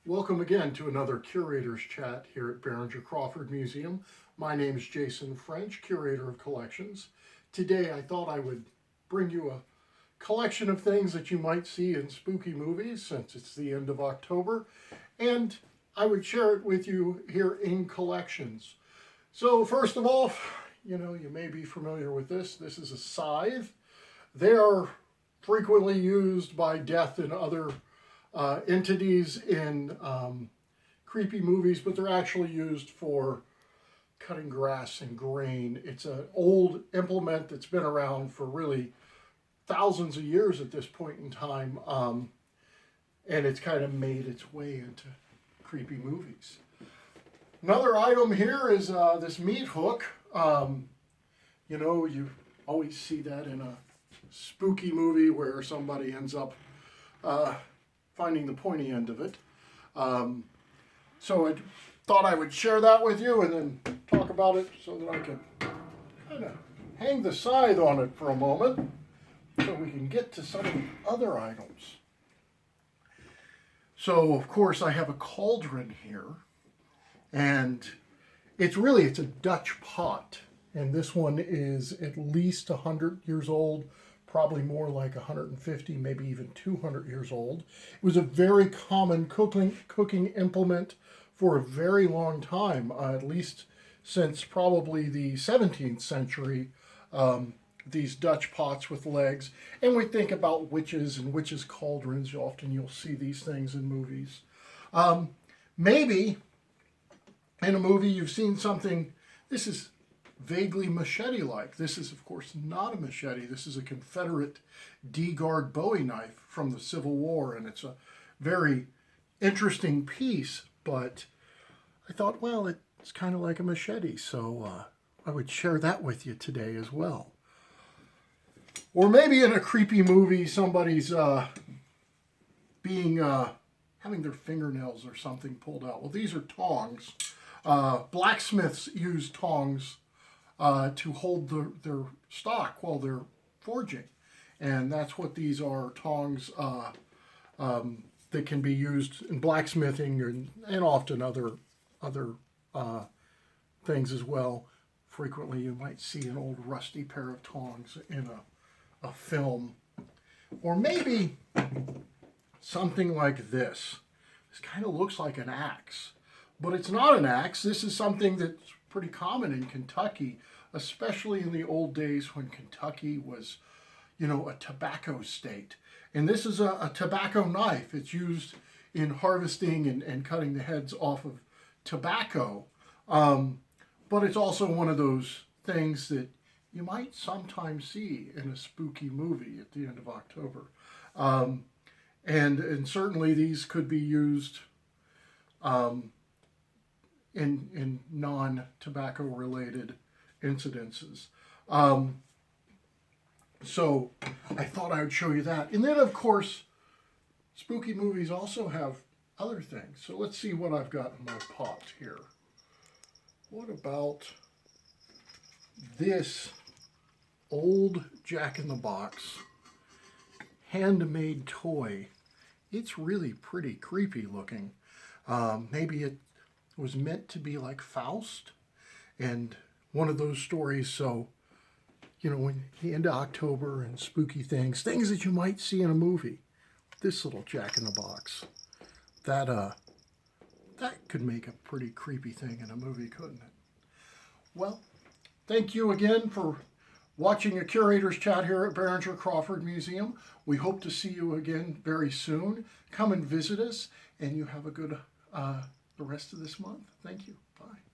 Welcome again to another Curator's Chat here at Behringer-Crawford Museum. My name is Jason French, Curator of Collections. Today I thought I would bring you a collection of things that you might see in spooky movies since it's the end of October, and I would share it with you here in collections. So first of all, you may be familiar with this. This is a scythe. They are frequently used by death and other entities in creepy movies, but they're actually used for cutting grass and grain. It's an old implement that's been around for really thousands of years at this point in time, and it's kind of made its way into creepy movies. Another item here is this meat hook. You always see that in a spooky movie where somebody ends up finding the pointy end of it. So I thought I would share that with you and then talk about it so that I can kind of hang the scythe on it for a moment so we can get to some of the other items. So, of course, I have a cauldron here, and it's a Dutch pot, and this one is at least 100 years old, probably more like 150, maybe even 200 years old. It was a very common cooking implement for a very long time, at least since probably the 17th century, these Dutch pots with legs. And we think about witches and witches' cauldrons. Often you'll see these things in movies. Maybe in a movie you've seen something, this is vaguely machete-like. This is, of course, not a machete. This is a Confederate D-guard Bowie knife from the Civil War, and it's a very interesting piece, but I thought, well, it's kind of like a machete, so I would share that with you today as well. Or maybe in a creepy movie, somebody's having their fingernails or something pulled out. Well, these are tongs. Blacksmiths use tongs to hold their stock while they're forging. And that's what these are, tongs that can be used in blacksmithing and often other things as well. Frequently you might see an old rusty pair of tongs in a film. Or maybe something like this. This kind of looks like an axe, but it's not an axe. This is something that's pretty common in Kentucky, especially in the old days when Kentucky was, a tobacco state. And this is a tobacco knife. It's used in harvesting and cutting the heads off of tobacco. But it's also one of those things that you might sometimes see in a spooky movie at the end of October. And certainly these could be used in non-tobacco related incidences. So I thought I would show you that. And then, of course, spooky movies also have other things. So let's see what I've got in my pot here. What about this old Jack-in-the-Box handmade toy? It's really pretty creepy looking. Maybe it was meant to be like Faust and one of those stories. So, when the end of October and spooky things that you might see in a movie, this little Jack-in-the-Box, that could make a pretty creepy thing in a movie, couldn't it? Well, thank you again for watching a Curator's Chat here at Behringer-Crawford Museum. We hope to see you again very soon. Come and visit us, and you have a good the rest of this month. Thank you. Bye.